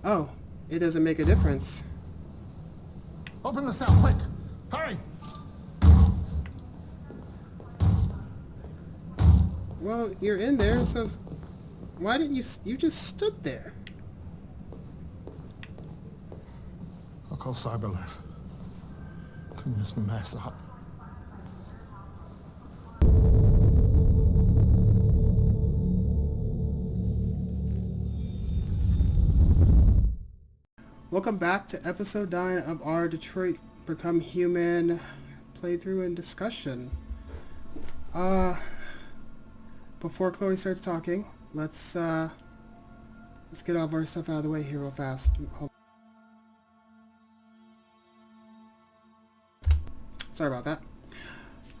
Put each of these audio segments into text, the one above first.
Oh, it doesn't make a difference. Open the cell, quick! Hurry! Well, you're in there, so why didn't you just stood there? I'll call Cyberlife. Clean this mess up. Welcome back to episode 9 of our Detroit Become Human playthrough and discussion. Before Chloe starts talking, let's get all of our stuff out of the way here real fast. Sorry about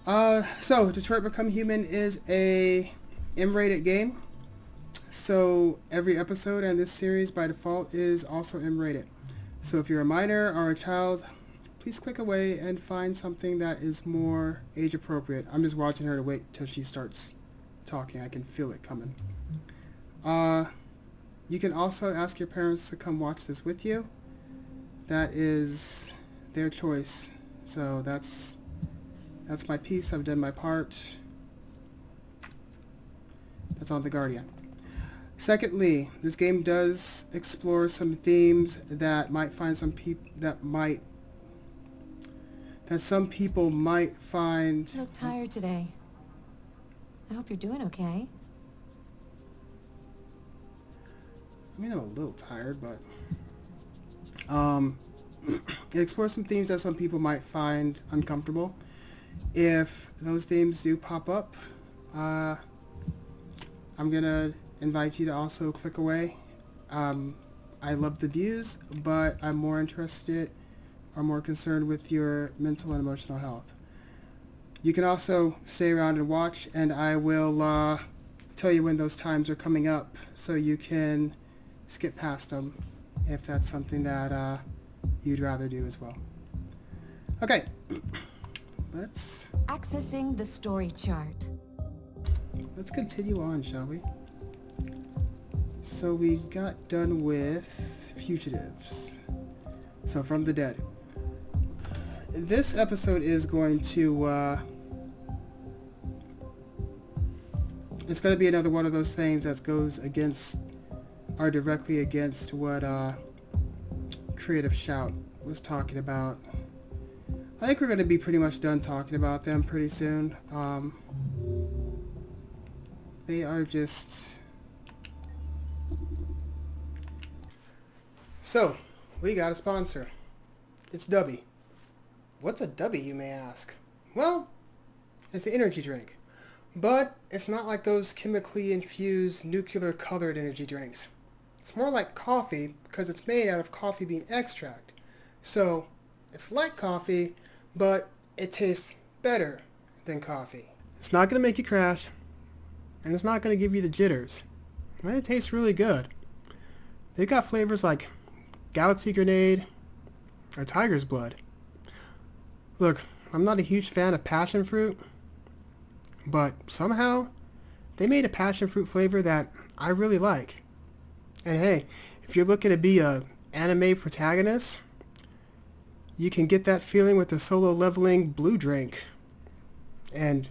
that. So Detroit Become Human is a M-rated game. So every episode in this series by default is also M-rated. So if you're a minor or a child, please click away and find something that is more age appropriate. I'm just watching her to wait till she starts talking. I can feel it coming. You can also ask your parents to come watch this with you. That is their choice. So that's my piece. I've done my part. That's on The Guardian. Secondly, this game does explore some themes that might find some some people might find. You look tired today. I hope you're doing okay. I mean, I'm a little tired, but it explores some themes that some people might find uncomfortable. If those themes do pop up, I'm gonna invite you to also click away. I love the views, but I'm more interested or more concerned with your mental and emotional health. You can also stay around and watch, and I will tell you when those times are coming up so you can skip past them if that's something that you'd rather do as well. Okay, let's Accessing the story chart. continue on, shall we? So we got done with fugitives. So from the dead. This episode is going to it's going to be another one of those things that goes against or directly against what Creative Shout was talking about. I think we're going to be pretty much done talking about them pretty soon. They are just... So, we got a sponsor. It's Dubby. What's a Dubby, you may ask? Well, it's an energy drink. But it's not like those chemically infused, nuclear-colored energy drinks. It's more like coffee because it's made out of coffee bean extract. So, it's like coffee, but it tastes better than coffee. It's not going to make you crash, and it's not going to give you the jitters. And it tastes really good. They've got flavors like Galaxy Grenade or Tiger's Blood. Look, I'm not a huge fan of passion fruit, but somehow they made a passion fruit flavor that I really like. And hey, if you're looking to be a anime protagonist, you can get that feeling with the solo leveling blue drink. And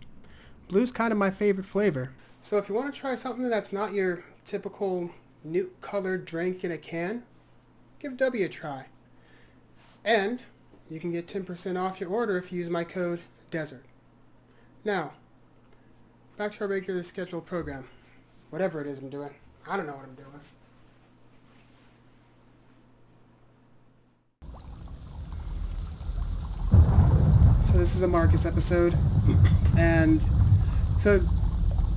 blue's kind of my favorite flavor. So if you want to try something that's not your typical nuke colored drink in a can, give W a try. And you can get 10% off your order if you use my code DESERT. Now, back to our regular scheduled program. Whatever it is I'm doing. I don't know what I'm doing. So this is a Marcus episode. And so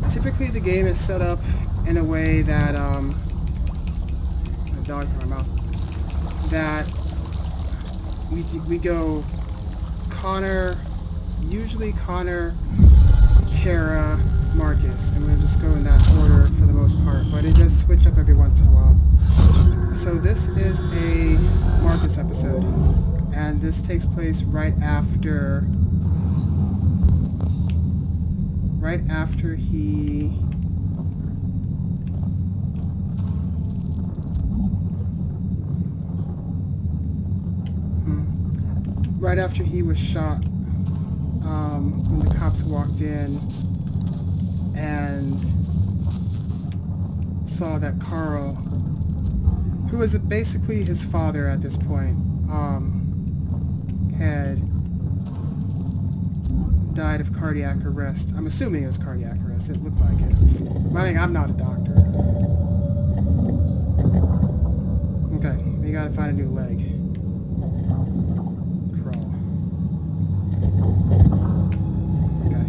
typically the game is set up in a way that, a dog in my mouth, that we go Connor, usually Connor, Kara, Marcus, and we'll just go in that order for the most part, but it does switch up every once in a while. So this is a Marcus episode, and this takes place right after he... right after he was shot, when the cops walked in and saw that Carl, who was basically his father at this point, had died of cardiac arrest. I'm assuming it was cardiac arrest. It looked like it. I mean, I'm not a doctor. Okay, we gotta find a new leg. Crawl. Okay.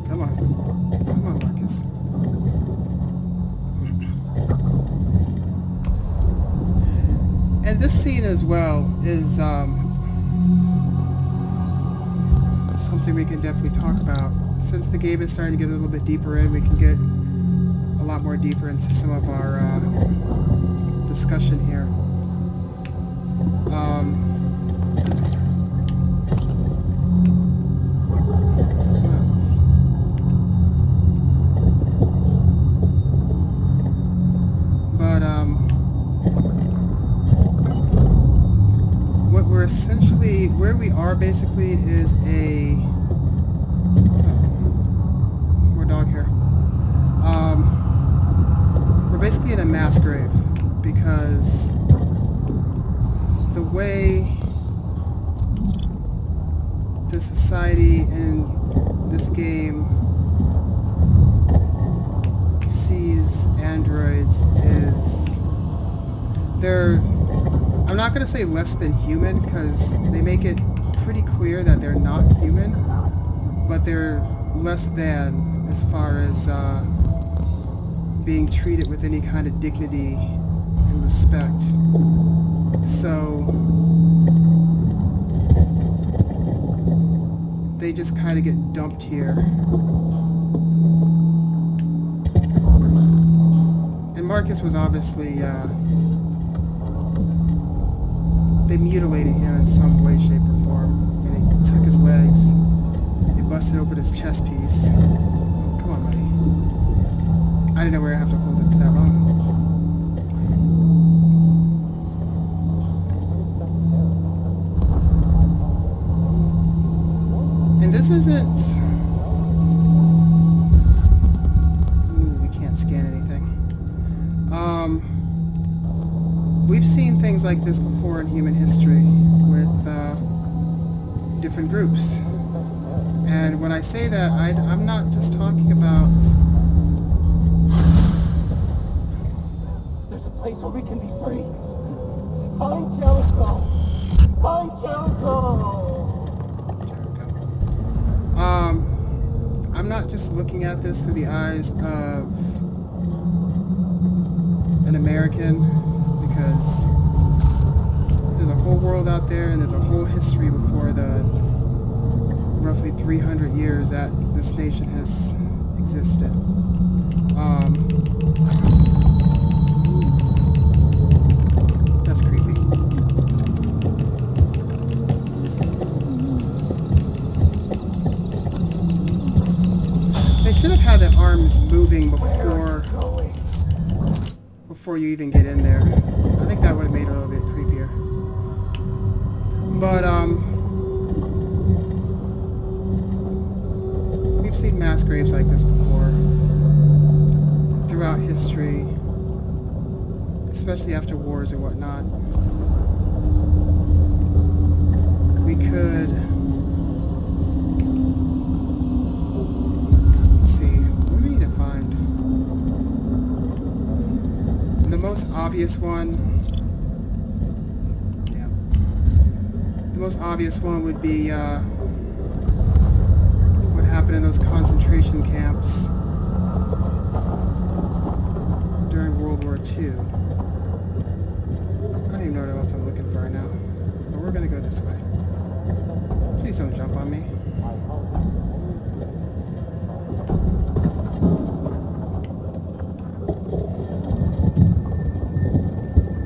Come on. Come on, Marcus. And this scene as well is something we can definitely talk about. Since the game is starting to get a little bit deeper in, we can get a lot more deeper into some of our discussion here. What we're essentially, where we are basically is more dog here. We're basically in a mass grave because the way the society in this game sees androids is they're, I'm not going to say less than human because they make it pretty clear that they're not human, but they're less than as far as being treated with any kind of dignity and respect. So they just kind of get dumped here. And Marcus was obviously, they mutilated him in some way, shape, or form. I mean, they took his legs, they busted open his chest piece. Oh, come on, buddy. I didn't know where I have to hold it for that long. And this isn't... Ooh, we can't scan anything. We've seen things like this before in human history with different groups. And when I say that, I'm not just talking about... There's a place where we can be free. Find Jericho! Find Jericho! I'm not just looking at this through the eyes of an American, because there's a whole world out there and there's a whole history before the roughly 300 years that this nation has existed. That's creepy. They should have had the arms moving before you even get in there. I think that would have made it a little bit creepier. But, we've seen mass graves like this before throughout history, especially after wars and whatnot. We could... Let's see, what do we need to find? The most obvious one... Yeah. The most obvious one would be, what happened in those concentration camps during World War II. I don't even know what else I'm looking for right now. But we're gonna go this way. Please don't jump on me.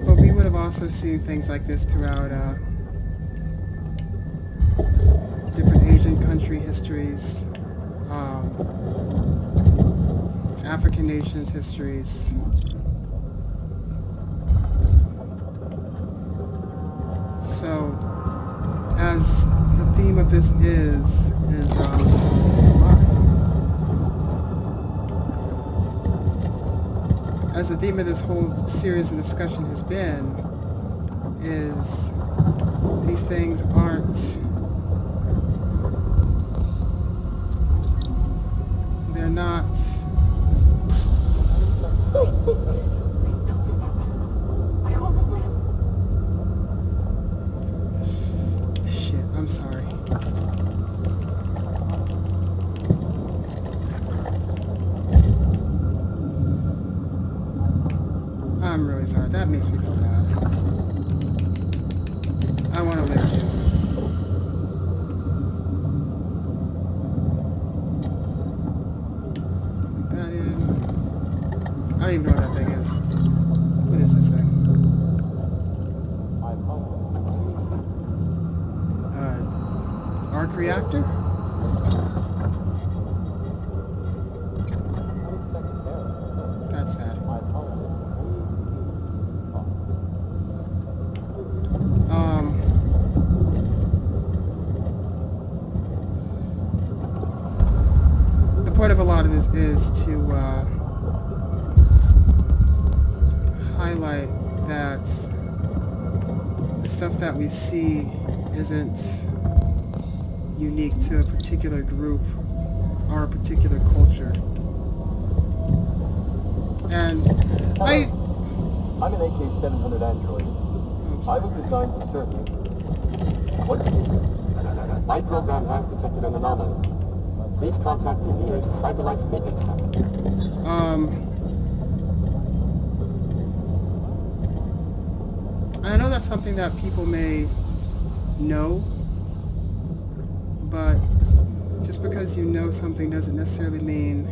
But we would have also seen things like this throughout different Asian country histories, African nations histories. theme of this is as the theme of this whole series of discussion has been, is these things aren't, they're not, shit, I'm sorry. I'm really sorry. That makes me feel bad. I want to live too. Put that in. I don't even know what that thing is. What is this thing? Arc reactor? That's sad. The point of a lot of this is to highlight that the stuff that we see isn't unique to a particular group or a particular culture. And I'm an AK-700 android. I was designed to serve you. What is this? My program has detected an anomaly. Please contact the nearest Cyberlife maintenance center. I know that's something that people may know, but just because you know something doesn't necessarily mean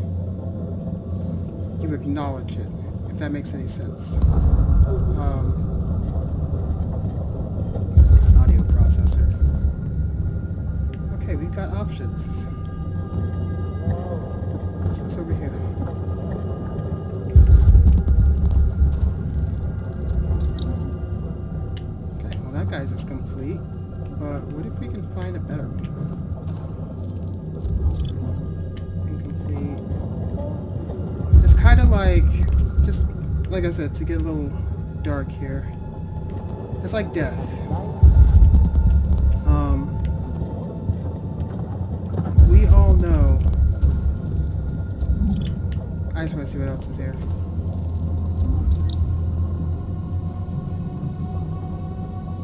you acknowledge it, if that makes any sense. Audio processor. Okay, we've got options. What's this over here? Okay, well that guy's is complete, but what if we can find a better one? Incomplete. It's kind of like, just like I said, to get a little dark here, it's like death. We all know. I just want to see what else is here.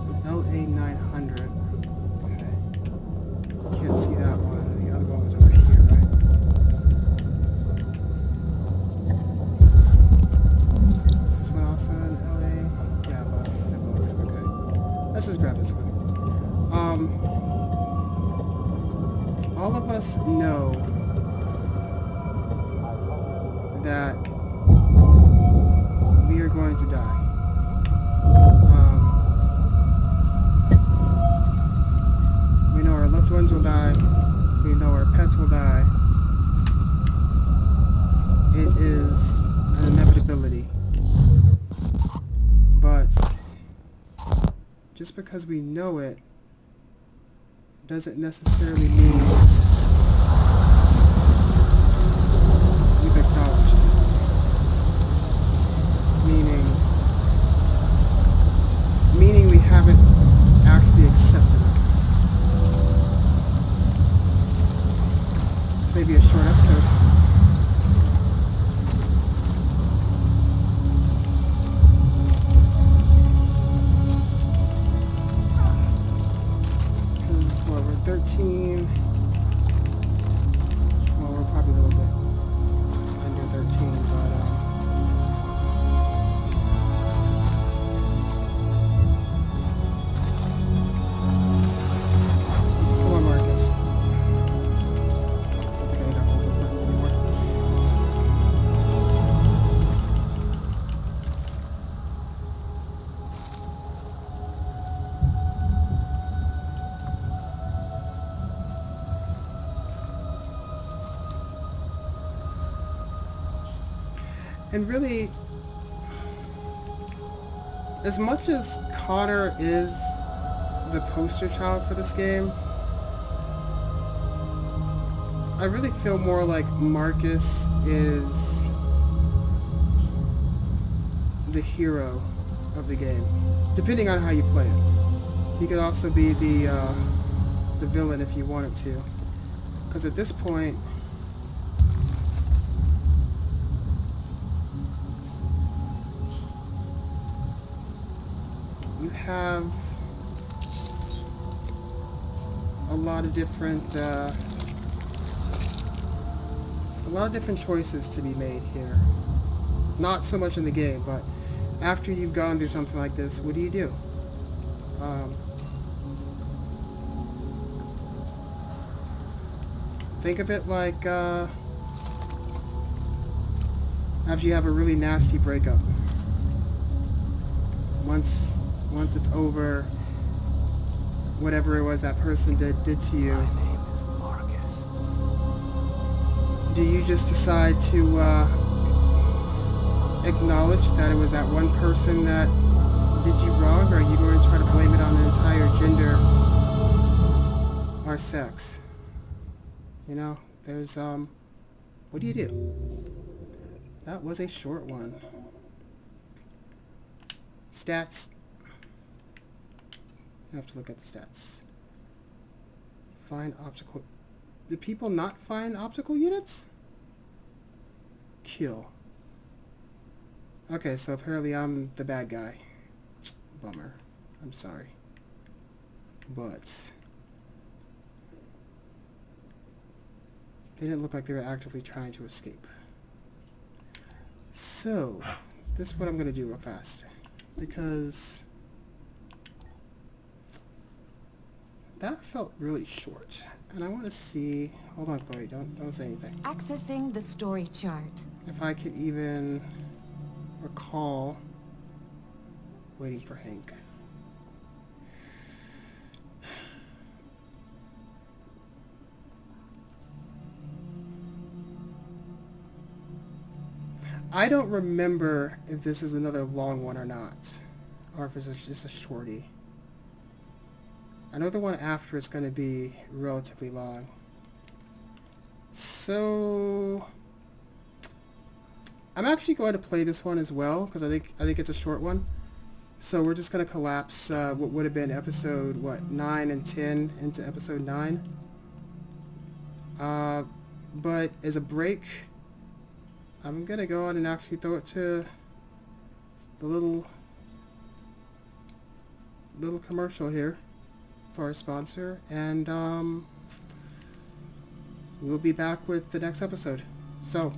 An LA900. Okay. Can't see that one. The other one was over here, right? Is this one also an LA? Yeah, both. They're both. Okay. Let's just grab this one. All of us know that we are going to die. We know our loved ones will die. We know our pets will die. It is an inevitability. But just because we know it doesn't necessarily mean we've acknowledged it. Meaning we haven't actually accepted it. This may be a short episode. Because, what, we're 13. Well, we're probably a little bit under 13, but, come on, Marcus. I don't think I need to hold those buttons anymore. And really, as much as Connor is the poster child for this game, I really feel more like Marcus is the hero of the game, depending on how you play it. He could also be the villain if you wanted to, because at this point, you have a lot of different choices to be made here. Not so much in the game, but after you've gone through something like this, what do you do? Think of it like after you have a really nasty breakup. Once it's over, whatever it was that person did to you. My name is Marcus. Do you just decide to acknowledge that it was that one person that did you wrong, or are you going to try to blame it on the entire gender or sex? You know, there's what do you do? That was a short one. Stats. I have to look at the stats. Find optical. Do people not find optical units? Kill. Okay, so apparently I'm the bad guy. Bummer. I'm sorry. But they didn't look like they were actively trying to escape. So, this is what I'm going to do real fast. Because that felt really short. And I want to see... Hold on, Chloe. Don't say anything. Accessing the story chart. If I could even recall waiting for Hank. I don't remember if this is another long one or not, or if it's just a shorty. I know the one after it's going to be relatively long. So I'm actually going to play this one as well because I think it's a short one. So we're just going to collapse what would have been episode 9 and 10 into episode 9. But as a break, I'm going to go on and actually throw it to the little commercial here for our sponsor, and we'll be back with the next episode. So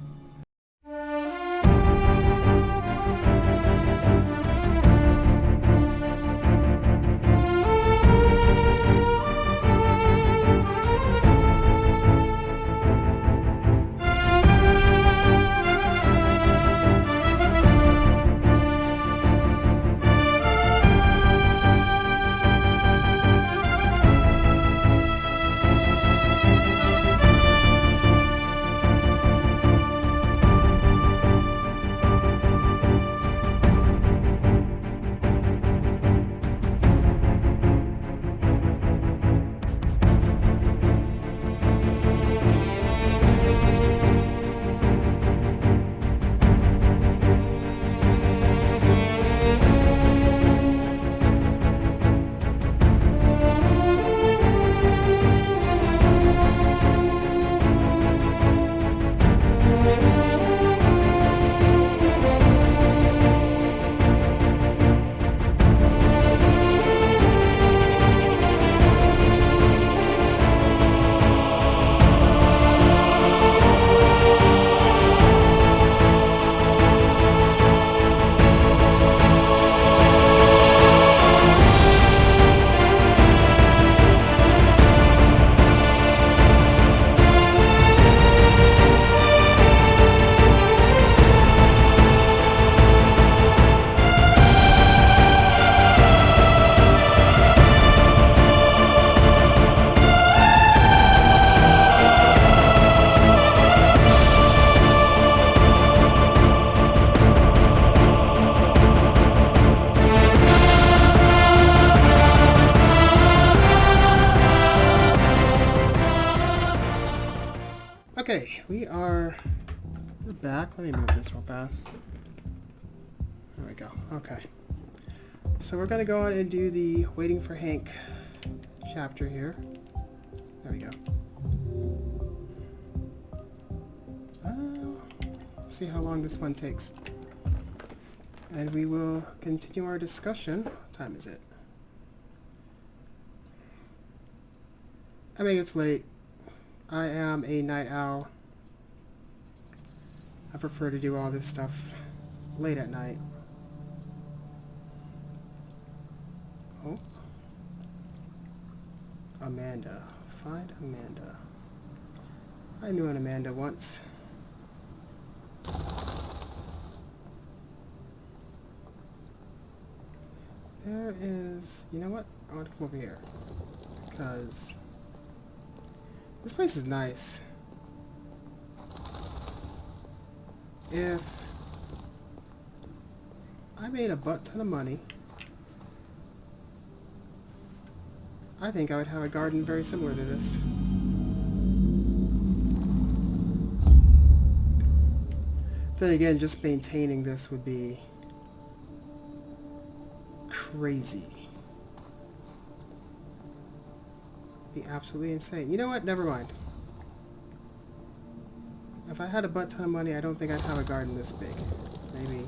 Okay, we're back. Let me move this real fast. There we go. Okay. So we're gonna go on and do the Waiting for Hank chapter here. There we go. See how long this one takes. And we will continue our discussion. What time is it? I mean, it's late. I am a night owl. I prefer to do all this stuff late at night. Oh. Amanda. Find Amanda. I knew an Amanda once. There is... You know what? I want to come over here. Because... this place is nice. If I made a butt ton of money, I think I would have a garden very similar to this. Then again, just maintaining this would be crazy. Be absolutely insane. You know what? Never mind. If I had a butt ton of money, I don't think I'd have a garden this big. Maybe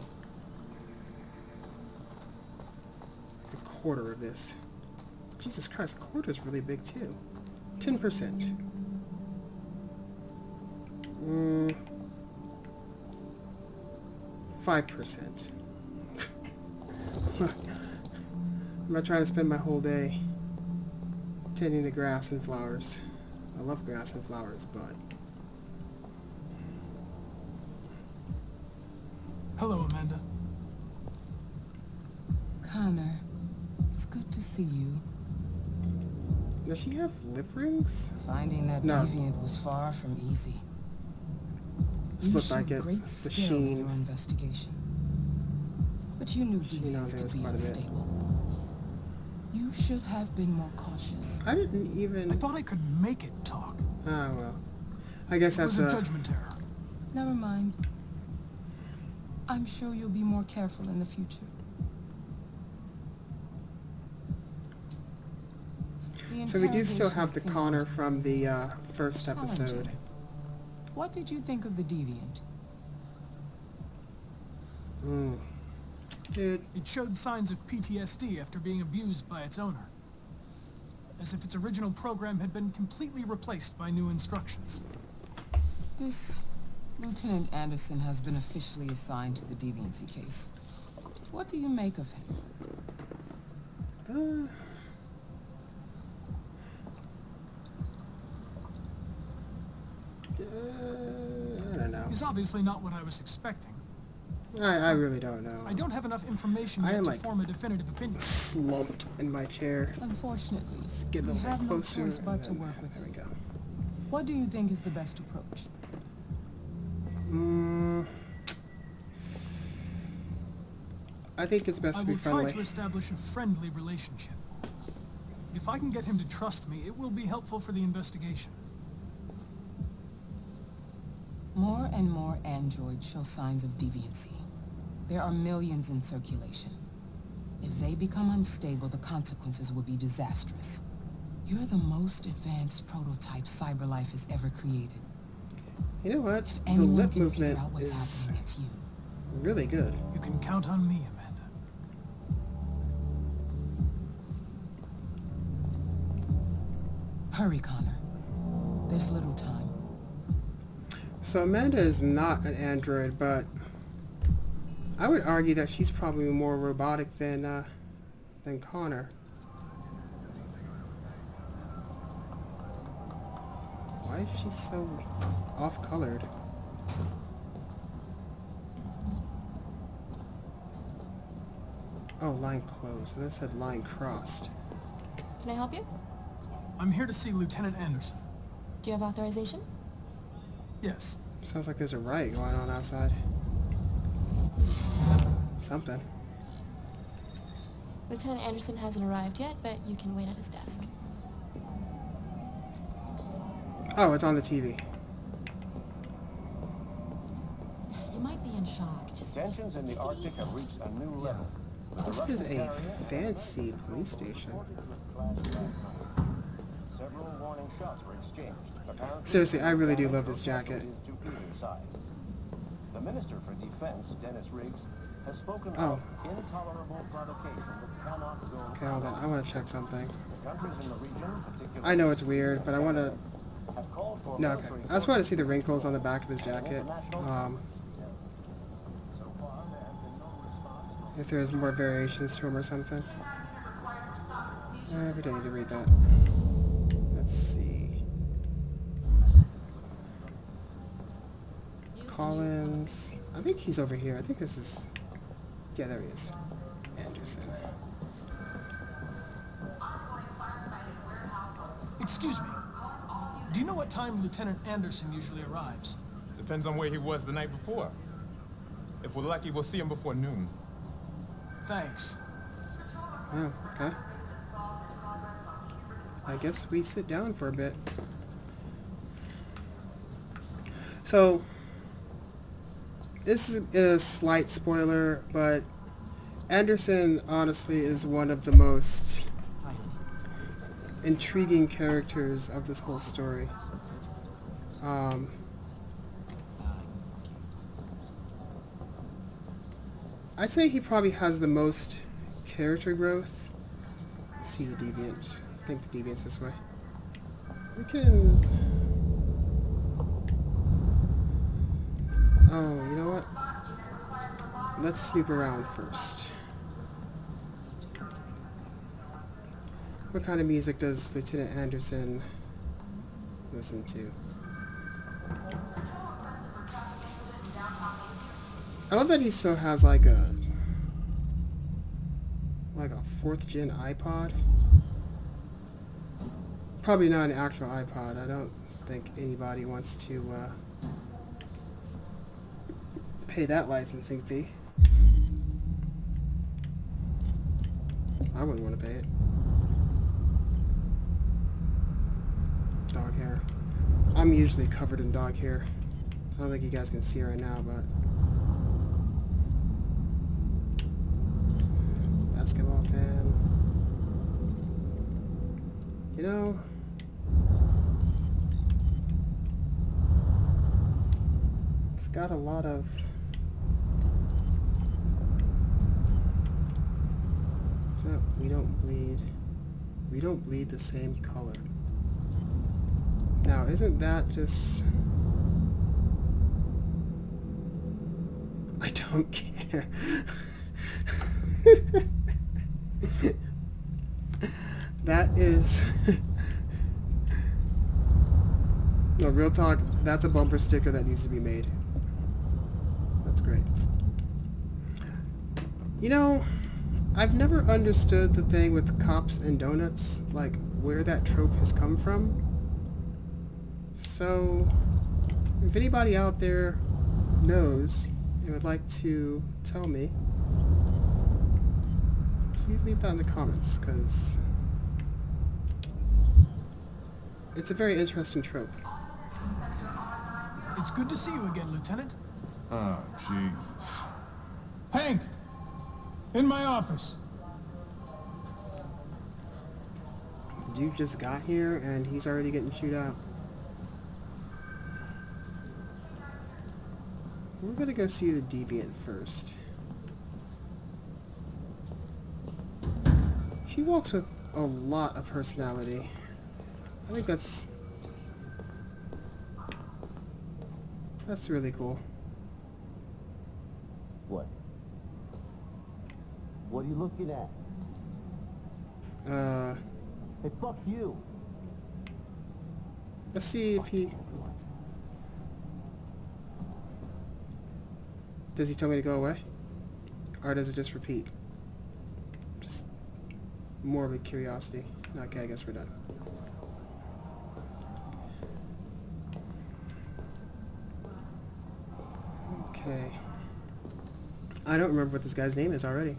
a quarter of this. Jesus Christ, a quarter is really big too. 10%. 5%. I'm not trying to spend my whole day tending to grass and flowers. I love grass and flowers, but... Hello, Amanda. Connor, it's good to see you. Does she have lip rings? Finding that No. deviant was far from easy. This You looked like showed it. great The skill in sheen. your investigation. But you knew Sheen on deviants there was could be quite a bit. unstable. You should have been more cautious. I didn't even... I thought I could make it talk. Ah, well. I guess It was that's a a... judgment error. Never mind. I'm sure you'll be more careful in the future. The So we do still have the interrogation Connor seemed from the first episode. challenging. What did you think of the deviant? Dude, It showed signs of PTSD after being abused by its owner. As if its original program had been completely replaced by new instructions. This Lieutenant Anderson has been officially assigned to the deviancy case. What do you make of him? I don't know. He's obviously not what I was expecting. I really don't know. I don't have enough information I yet am, to like, form a definitive opinion. Slumped in my chair. Unfortunately, Let's get a we little have bit no closer. choice but and to then- work with there we him. go. What do you think is the best approach? I think it's best I to be will try friendly. to establish a friendly relationship. If I can get him to trust me, it will be helpful for the investigation. More and more androids show signs of deviancy. There are millions in circulation. If they become unstable, the consequences will be disastrous. You're the most advanced prototype CyberLife has ever created. You know what? If The anyone lip can movement figure out what's is happening, it's you. really good. You can count on me, Amanda. Hurry, Connor. There's little time. So Amanda is not an android, but I would argue that she's probably more robotic than Connor. Why is she so off-colored? Oh, line closed. And that said line crossed. Can I help you? I'm here to see Lieutenant Anderson. Do you have authorization? Yes. Sounds like there's a riot going on outside. Something. Lieutenant Anderson hasn't arrived yet, but you can wait at his desk. Oh, it's on the TV. You might be in shock. Just Tensions in the Arctic have reached a new level. This is a fancy police station. Several warning shots were exchanged. Apparently, Seriously, I really do love this jacket. is to either side. The Minister for Defense, Dennis Riggs, has spoken Oh. of intolerable provocation that cannot go. Okay, hold on. I want to check something. The countries in the region, particularly I know it's weird, but I want to... have called for No, okay. military I just want to see the wrinkles on the back of his jacket. So far, there has been no response. If there's more variations to him or something. We don't need to read that. Let's see. Collins. I think he's over here. I think this is... Yeah, there he is. Anderson. Excuse me. Do you know what time Lieutenant Anderson usually arrives? Depends on where he was the night before. If we're lucky, we'll see him before noon. Thanks. Oh, okay. I guess we sit down for a bit. So, this is a slight spoiler, but Anderson honestly is one of the most intriguing characters of this whole story. I'd say he probably has the most character growth. Let's see the Deviant. I think the Deviant's this way. We can... Oh, you know what? Let's snoop around first. What kind of music does Lieutenant Anderson listen to? I love that he still has like a 4th gen iPod. Probably not an actual iPod. I don't think anybody wants to pay that licensing fee. I wouldn't want to pay it. Dog hair. I'm usually covered in dog hair. I don't think you guys can see right now, but... Basketball fan. You know... It's got a lot of... So, we don't bleed the same color. Now, isn't that just... I don't care. That is... No, real talk, that's a bumper sticker that needs to be made. That's great. You know, I've never understood the thing with cops and donuts, like where that trope has come from. So, if anybody out there knows and would like to tell me, please leave that in the comments, because it's a very interesting trope. It's good to see you again, Lieutenant. Oh, Jesus. Hank! In my office. Dude just got here and he's already getting chewed out. We're gonna go see the Deviant first. He walks with a lot of personality. I think that's really cool. What? What are you looking at? Hey, fuck you. Let's see if he... Does he tell me to go away? Or does it just repeat? Just morbid curiosity. Okay, I guess we're done. Okay. I don't remember what this guy's name is already.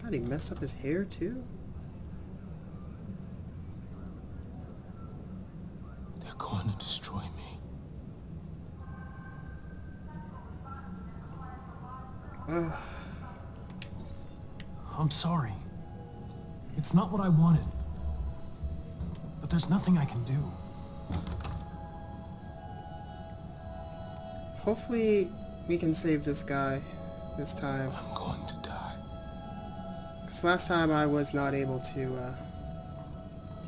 God, he messed up his hair too? They're going to destroy me. I'm sorry. It's not what I wanted. But there's nothing I can do. Hopefully we can save this guy this time. I'm going to die. Because last time I was not able to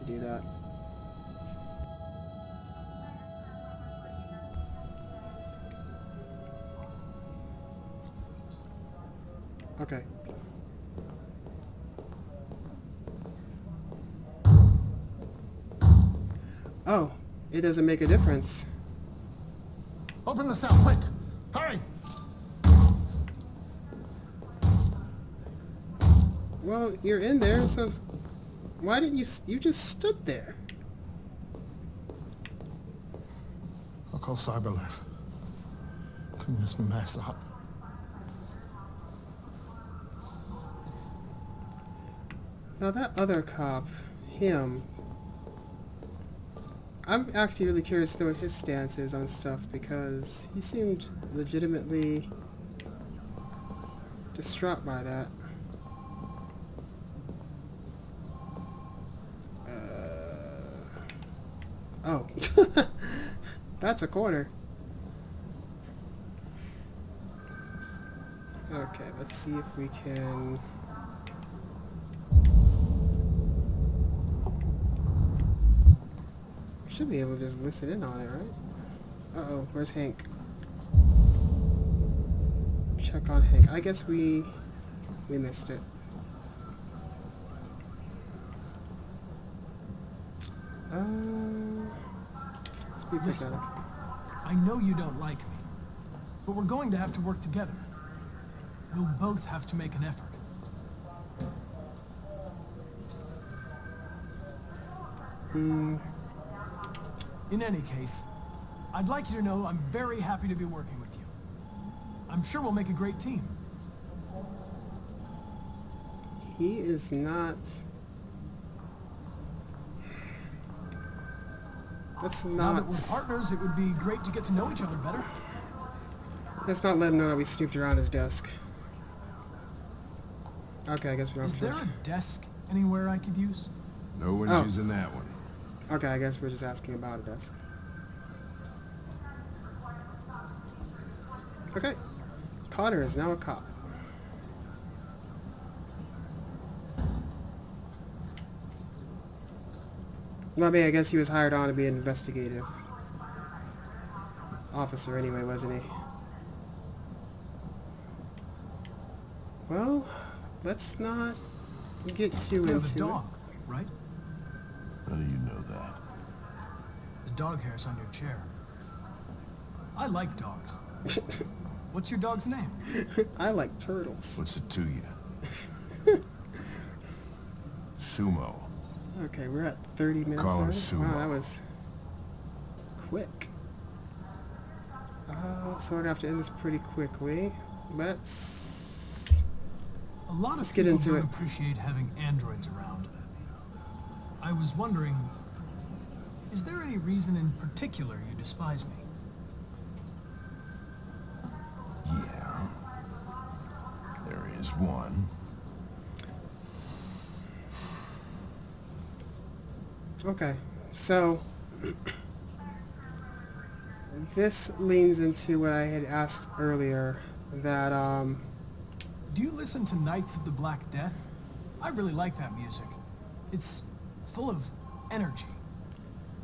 do that. Okay. Oh, it doesn't make a difference. Open the cell, quick! Hurry! Well, you're in there, so why didn't you just stood there? I'll call Cyberlife. Clean this mess up. Now that other cop, him, I'm actually really curious to know what his stance is on stuff because he seemed legitimately distraught by that. Oh. That's a corner. Okay, let's see if we can... Should be able to just listen in on it, right? Uh-oh, where's Hank? Check on Hank. I guess we missed it. Let's be Listen, pathetic. I know you don't like me, but we're going to have to work together. We'll both have to make an effort. In any case, I'd like you to know I'm very happy to be working with you. I'm sure we'll make a great team. He is not... Let's Now that not... we're partners, it would be great to get to know each other better. Let's not let him know that we snooped around his desk. Okay, I guess we don't Is there trust. a desk anywhere I could use? No one's Oh. using that one. Okay, I guess we're just asking about a desk. Okay. Connor is now a cop. Well, I mean, I guess he was hired on to be an investigative officer anyway, wasn't he? Well, let's not get too You have a into dog, right? How do you know that? The dog hair's on your chair. I like dogs. it. What's your dog's name? I like turtles. What's it to you? Sumo. Okay, we're at 30 minutes Call him already. Sumo. Wow, that was quick. So we're gonna have to end this pretty quickly. Let's A lot Let's of get people into don't it. appreciate having androids around. I was wondering, is there any reason in particular you despise me? Yeah. There is one. Okay, so this leans into what I had asked earlier, that Do you listen to Knights of the Black Death? I really like that music. It's full of energy.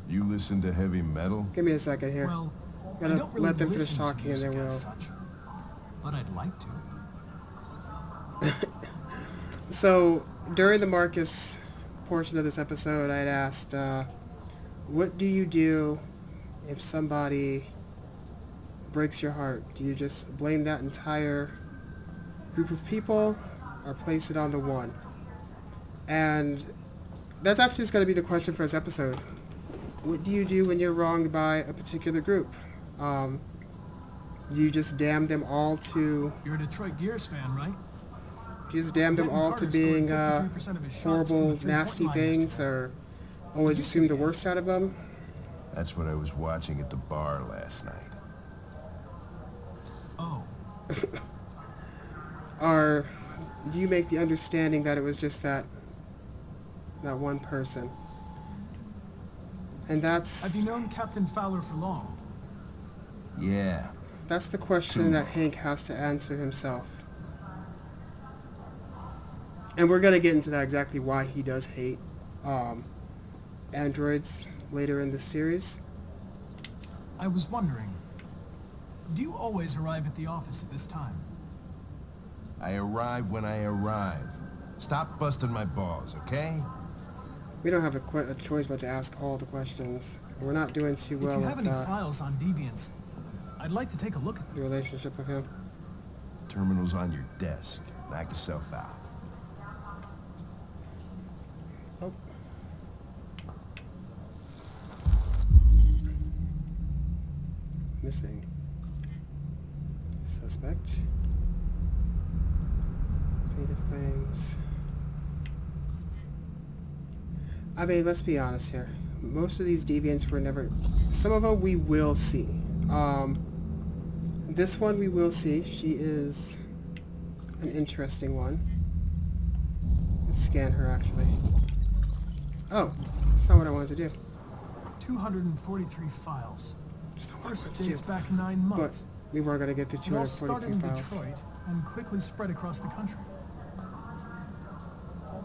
You listen to heavy metal? give me a second here. Well, Gotta I don't really let them listen finish to talking and then music we'll... as such, but I'd like to. So during the Marcus portion of this episode, I had asked, what do you do if somebody breaks your heart? Do you just blame that entire group of people or place it on the one? And that's actually just going to be the question for this episode. What do you do when you're wronged by a particular group? Do you just damn them all to... You're a Detroit Gears fan, right? Do you just damn them Denton all to Carter being scored 53% of his shots from the horrible, three-point nasty line things, yesterday. or always assume the worst out of them? That's what I was watching at the bar last night. Oh. do you make the understanding that it was just that one person? And that's... Have you known Captain Fowler for long? Yeah. That's the question that Hank has to answer himself. And we're going to get into that, exactly why he does hate androids later in the series. I was wondering, do you always arrive at the office at this time? I arrive when I arrive. Stop busting my balls, okay? We don't have a choice but to ask all the questions. We're not doing too well If you have with any files on Deviants, I'd like to take a look at the them. relationship with him. Terminal's on your desk. Knock yourself out. Oh. Missing. Suspect. Pay the flames. I mean, let's be honest here. Most of these deviants were never... Some of them we will see. This one we will see. She is an interesting one. Let's scan her, actually. Oh, that's not what I wanted to do. 243 files. That's not what I First wanted to do. dates back 9 months. But we were going to get through It all started 243 in files. Detroit and quickly spread across the country.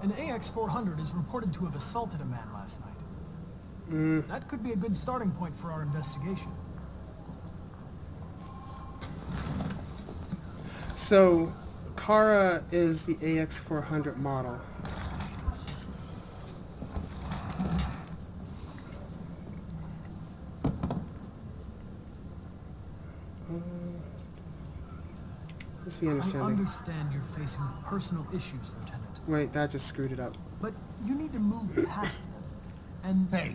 An AX-400 is reported to have assaulted a man last night. That could be a good starting point for our investigation. So, Kara is the AX-400 model. Let's be I understanding. understand you're facing personal issues, Lieutenant. Wait, that just screwed it up. But you need to move past them. And Hey,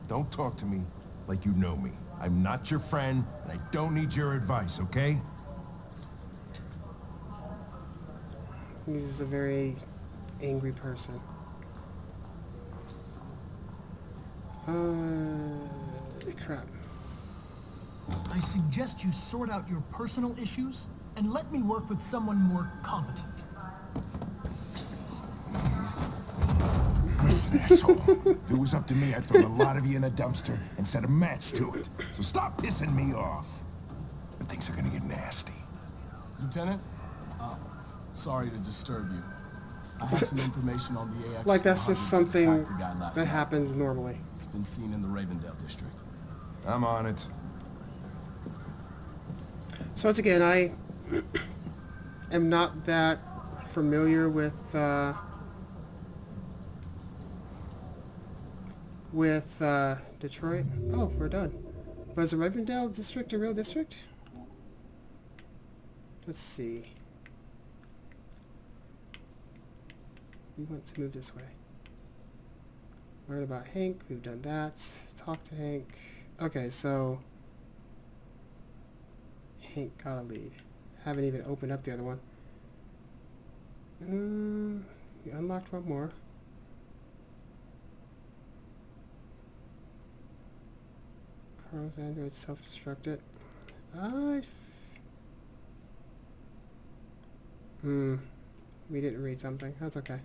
don't talk to me like you know me. I'm not your friend, and I don't need your advice, okay? He's a very angry person. Crap. I suggest you sort out your personal issues and let me work with someone more competent. Listen, asshole. If it was up to me, I'd throw a lot of you in a dumpster and set a match to it. So stop pissing me off. But things are gonna get nasty. Lieutenant, sorry to disturb you. I have some information on the AX. Like that's just something that that happens normally. It's been seen in the Ravendale district. I'm on it. So once again, I am not that familiar with Detroit. Oh, we're done. But is the Ravendale district a real district? Let's see. We want to move this way. Learn about Hank. We've done that. Talk to Hank. Okay, so Hank got a lead. Haven't even opened up the other one. We unlocked one more. Carlos Android self-destructed. We didn't read something. That's okay.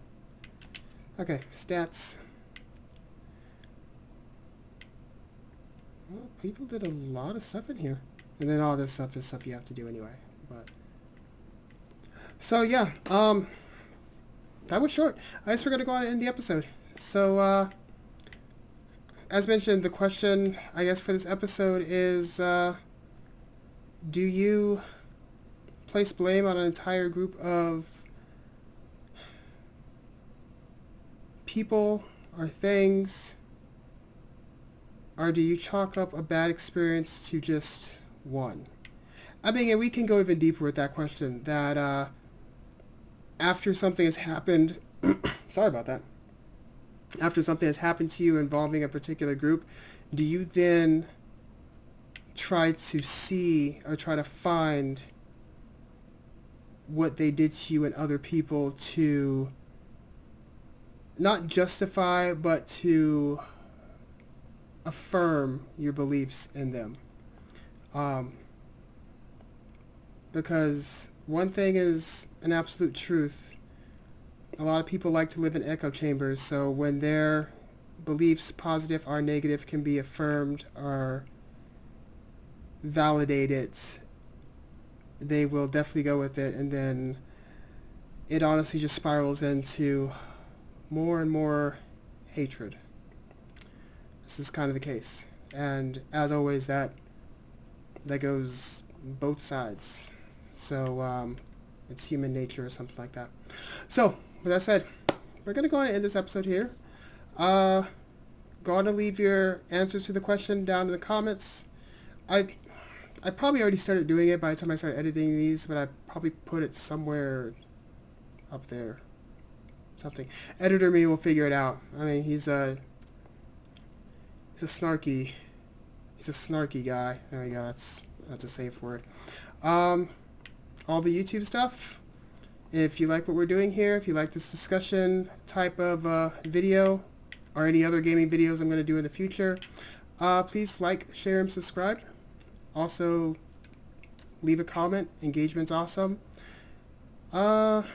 Okay, stats. Well, people did a lot of stuff in here. And then all this stuff is stuff you have to do anyway. But so yeah, that was short. I guess we're gonna go on and end the episode. So as mentioned, the question I guess for this episode is do you place blame on an entire group of people or things, or do you chalk up a bad experience to just one? I mean, we can go even deeper with that question, that after something has happened, sorry about that, after something has happened to you involving a particular group, do you then try to see or try to find what they did to you and other people to not justify, but to affirm your beliefs in them? Because one thing is an absolute truth. A lot of people like to live in echo chambers, so when their beliefs, positive or negative, can be affirmed or validated, they will definitely go with it, and then it honestly just spirals into more and more hatred. This is kind of the case. And as always, that goes both sides. So it's human nature or something like that. So with that said, we're going to go ahead and end this episode here. Go on and leave your answers to the question down in the comments. I probably already started doing it by the time I started editing these, but I probably put it somewhere up there. Something. Editor me will figure it out. I mean, he's a snarky guy. There we go. That's a safe word. All the YouTube stuff. If you like what we're doing here, if you like this discussion type of video or any other gaming videos I'm going to do in the future, please like, share, and subscribe. Also, leave a comment. Engagement's awesome. But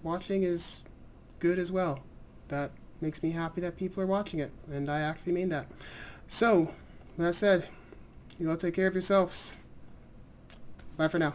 watching is good as well. That makes me happy that people are watching it, and I actually mean that. So, with that said, you all take care of yourselves. Bye for now.